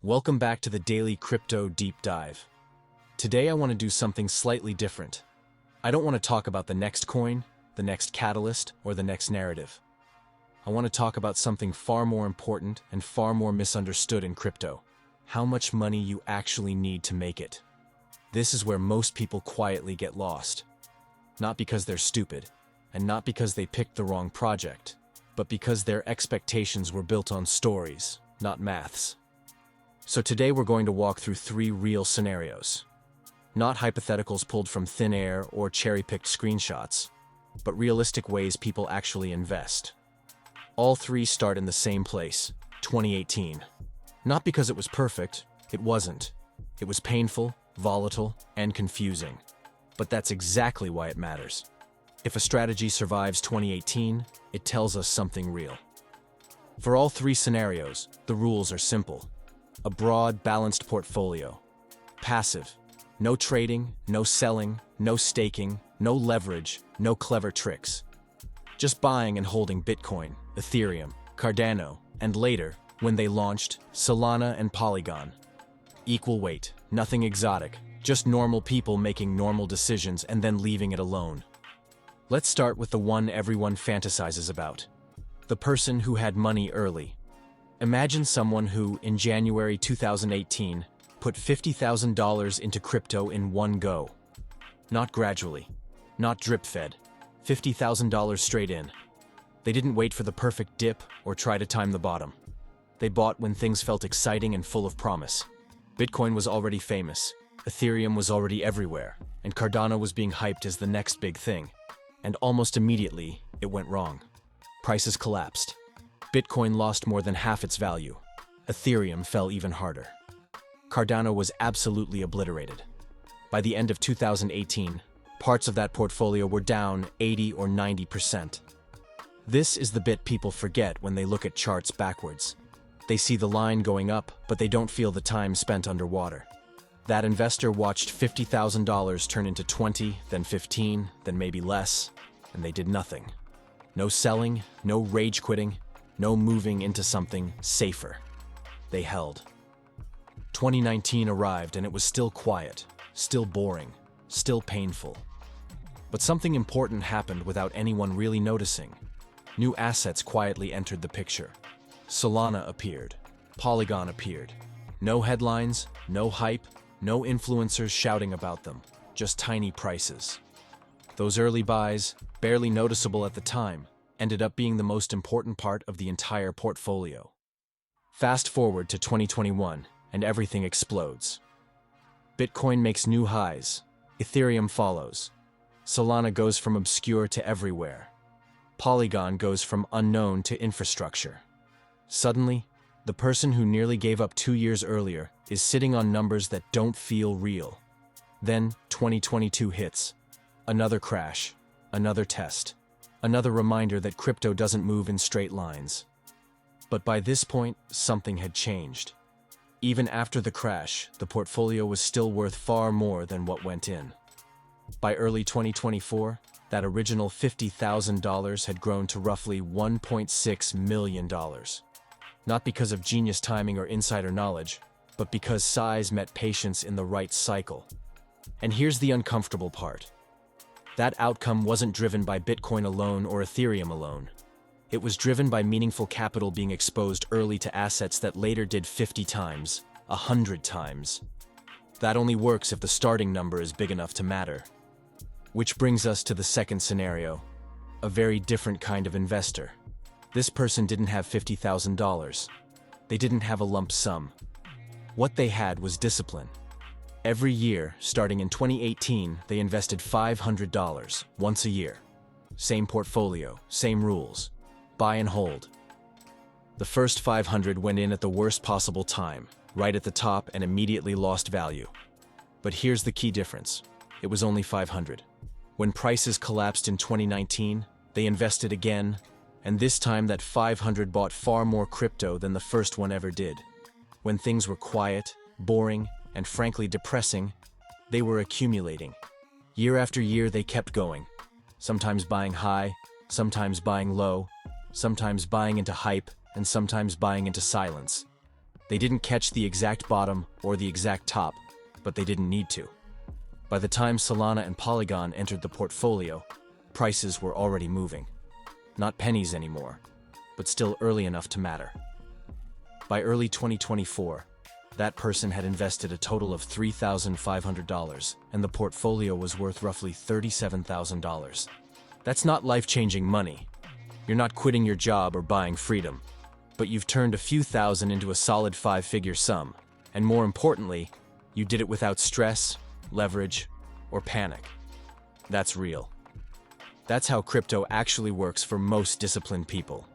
Welcome back to the Daily Crypto Deep Dive. Today I want to do something slightly different. I don't want to talk about the next coin, the next catalyst, or the next narrative. I want to talk about something far more important and far more misunderstood in crypto: how much money you actually need to make it. This is where most people quietly get lost. Not because they're stupid, and not because they picked the wrong project, but because their expectations were built on stories, not maths. So today we're going to walk through 3 real scenarios. Not hypotheticals pulled from thin air or cherry-picked screenshots, but realistic ways people actually invest. All 3 start in the same place, 2018. Not because it was perfect, it wasn't. It was painful, volatile, and confusing. But that's exactly why it matters. If a strategy survives 2018, it tells us something real. For all 3 scenarios, the rules are simple. A broad, balanced portfolio. Passive. No trading, no selling, no staking, no leverage, no clever tricks. Just buying and holding Bitcoin, Ethereum, Cardano, and later, when they launched, Solana and Polygon. Equal weight, nothing exotic, just normal people making normal decisions and then leaving it alone. Let's start with the one everyone fantasizes about. The person who had money early. Imagine someone who, in January 2018, put $50,000 into crypto in one go. Not gradually, not drip-fed, $50,000 straight in. They didn't wait for the perfect dip or try to time the bottom. They bought when things felt exciting and full of promise. Bitcoin was already famous, Ethereum was already everywhere, and Cardano was being hyped as the next big thing. And almost immediately, it went wrong. Prices collapsed. Bitcoin lost more than half its value. Ethereum fell even harder. Cardano was absolutely obliterated. By the end of 2018, parts of that portfolio were down 80 or 90%. This is the bit people forget when they look at charts backwards. They see the line going up, but they don't feel the time spent underwater. That investor watched $50,000 turn into 20, then 15, then maybe less, and they did nothing. No selling, no rage quitting, no moving into something safer. They held. 2019 arrived and it was still quiet, still boring, still painful. But something important happened without anyone really noticing. New assets quietly entered the picture. Solana appeared. Polygon appeared. No headlines, no hype, no influencers shouting about them, just tiny prices. Those early buys, barely noticeable at the time, ended up being the most important part of the entire portfolio. Fast forward to 2021, and everything explodes. Bitcoin makes new highs. Ethereum follows. Solana goes from obscure to everywhere. Polygon goes from unknown to infrastructure. Suddenly, the person who nearly gave up 2 years earlier is sitting on numbers that don't feel real. Then 2022 hits. Another crash, another test. Another reminder that crypto doesn't move in straight lines. But by this point, something had changed. Even after the crash, the portfolio was still worth far more than what went in. By early 2024, that original $50,000 had grown to roughly $1.6 million. Not because of genius timing or insider knowledge, but because size met patience in the right cycle. And here's the uncomfortable part. That outcome wasn't driven by Bitcoin alone or Ethereum alone. It was driven by meaningful capital being exposed early to assets that later did 50 times, 100 times. That only works if the starting number is big enough to matter. Which brings us to the second scenario, a very different kind of investor. This person didn't have $50,000. They didn't have a lump sum. What they had was discipline. Every year, starting in 2018, they invested $500, once a year. Same portfolio, same rules. Buy and hold. The first 500 went in at the worst possible time, right at the top, and immediately lost value. But here's the key difference. It was only 500. When prices collapsed in 2019, they invested again, and this time that 500 bought far more crypto than the first one ever did. When things were quiet, boring, and frankly depressing, they were accumulating. Year after year they kept going, sometimes buying high, sometimes buying low, sometimes buying into hype, and sometimes buying into silence. They didn't catch the exact bottom or the exact top, but they didn't need to. By the time Solana and Polygon entered the portfolio, prices were already moving. Not pennies anymore, but still early enough to matter. By early 2024, that person had invested a total of $3,500, and the portfolio was worth roughly $37,000. That's not life-changing money. You're not quitting your job or buying freedom, but you've turned a few thousand into a solid five-figure sum, and more importantly, you did it without stress, leverage, or panic. That's real. That's how crypto actually works for most disciplined people.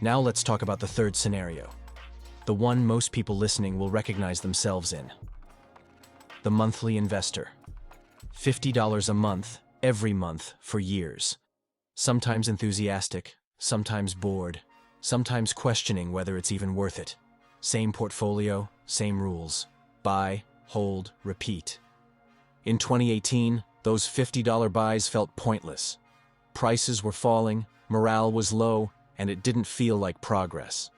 Now let's talk about the third scenario, the one most people listening will recognize themselves in. The monthly investor. $50 a month, every month, for years. Sometimes enthusiastic, sometimes bored, sometimes questioning whether it's even worth it. Same portfolio, same rules. Buy, hold, repeat. In 2018, those $50 buys felt pointless. Prices were falling, morale was low, and it didn't feel like progress.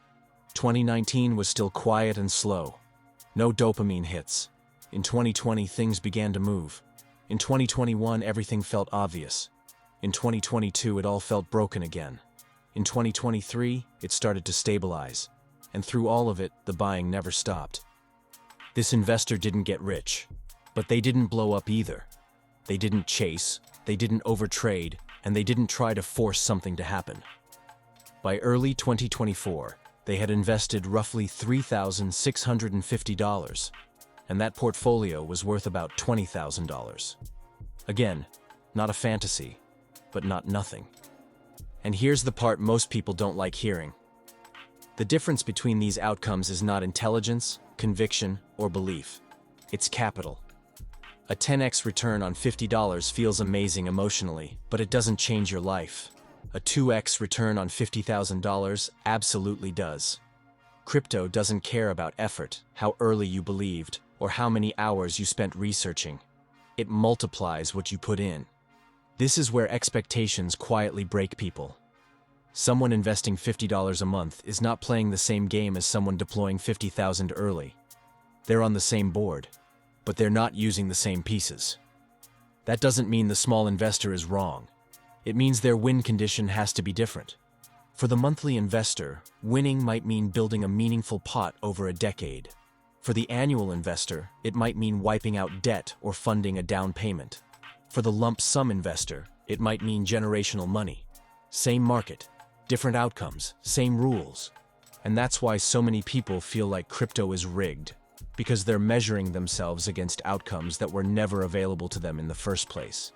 2019 was still quiet and slow. No dopamine hits. In 2020, things began to move. In 2021, everything felt obvious. In 2022, it all felt broken again. In 2023, it started to stabilize. And through all of it, the buying never stopped. This investor didn't get rich, but they didn't blow up either. They didn't chase, they didn't overtrade, and they didn't try to force something to happen. By early 2024, they had invested roughly $3,650, and that portfolio was worth about $20,000. Again, not a fantasy, but not nothing. And here's the part most people don't like hearing. The difference between these outcomes is not intelligence, conviction, or belief. It's capital. A 10x return on $50 feels amazing emotionally, but it doesn't change your life. A 2x return on $50,000 absolutely does. Crypto doesn't care about effort, how early you believed, or how many hours you spent researching. It multiplies what you put in. This is where expectations quietly break people. Someone investing $50 a month is not playing the same game as someone deploying $50,000 early. They're on the same board, but they're not using the same pieces. That doesn't mean the small investor is wrong. It means their win condition has to be different. For the monthly investor, winning might mean building a meaningful pot over a decade. For the annual investor, it might mean wiping out debt or funding a down payment. For the lump sum investor, it might mean generational money. Same market, different outcomes, same rules. And that's why so many people feel like crypto is rigged, because they're measuring themselves against outcomes that were never available to them in the first place.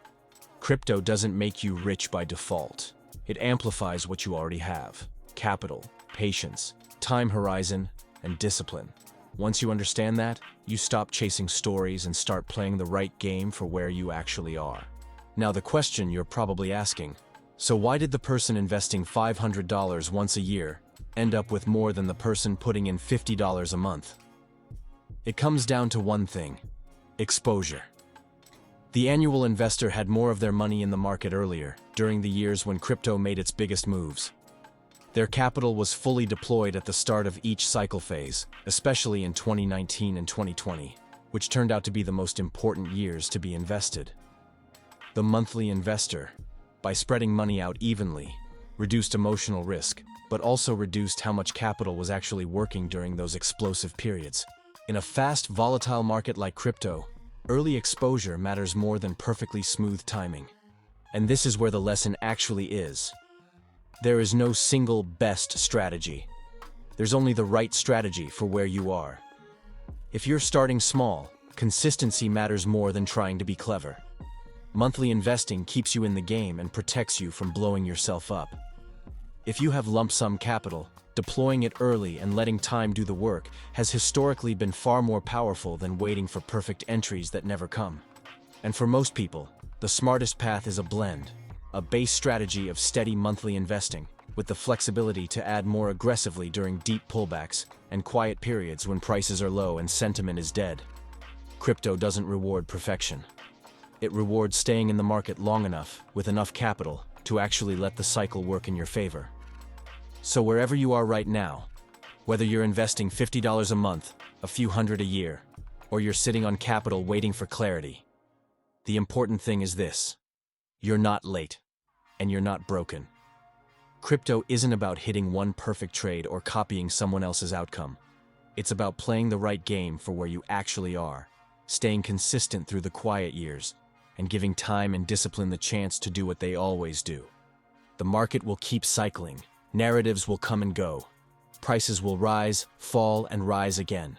Crypto doesn't make you rich by default. It amplifies what you already have: capital, patience, time horizon, and discipline. Once you understand that, you stop chasing stories and start playing the right game for where you actually are. Now the question you're probably asking, so why did the person investing $500 once a year end up with more than the person putting in $50 a month? It comes down to one thing: exposure. The annual investor had more of their money in the market earlier, during the years when crypto made its biggest moves. Their capital was fully deployed at the start of each cycle phase, especially in 2019 and 2020, which turned out to be the most important years to be invested. The monthly investor, by spreading money out evenly, reduced emotional risk, but also reduced how much capital was actually working during those explosive periods. In a fast, volatile market like crypto, early exposure matters more than perfectly smooth timing. And this is where the lesson actually is. There is no single best strategy. There's only the right strategy for where you are. If you're starting small, consistency matters more than trying to be clever. Monthly investing keeps you in the game and protects you from blowing yourself up. If you have lump sum capital, deploying it early and letting time do the work has historically been far more powerful than waiting for perfect entries that never come. And for most people, the smartest path is a blend, a base strategy of steady monthly investing, with the flexibility to add more aggressively during deep pullbacks and quiet periods when prices are low and sentiment is dead. Crypto doesn't reward perfection. It rewards staying in the market long enough, with enough capital, to actually let the cycle work in your favor. So wherever you are right now, Whether you're investing $50 a month, a few hundred a year, or you're sitting on capital waiting for clarity, the important thing is this: you're not late, and you're not broken. Crypto isn't about hitting one perfect trade or copying someone else's outcome. It's about playing the right game for where you actually are, staying consistent through the quiet years, and giving time and discipline the chance to do what they always do. The market will keep cycling, narratives will come and go, prices will rise, fall, and rise again.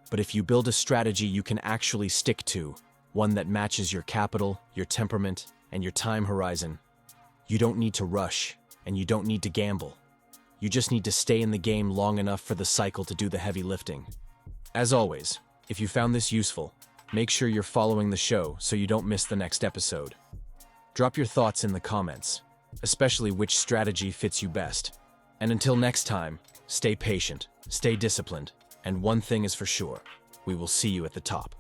But if you build a strategy you can actually stick to, one that matches your capital, your temperament, and your time horizon, you don't need to rush, and you don't need to gamble. You just need to stay in the game long enough for the cycle to do the heavy lifting. As always, if you found this useful, make sure you're following the show so you don't miss the next episode. Drop your thoughts in the comments, especially which strategy fits you best. And until next time, stay patient, stay disciplined, and one thing is for sure: we will see you at the top.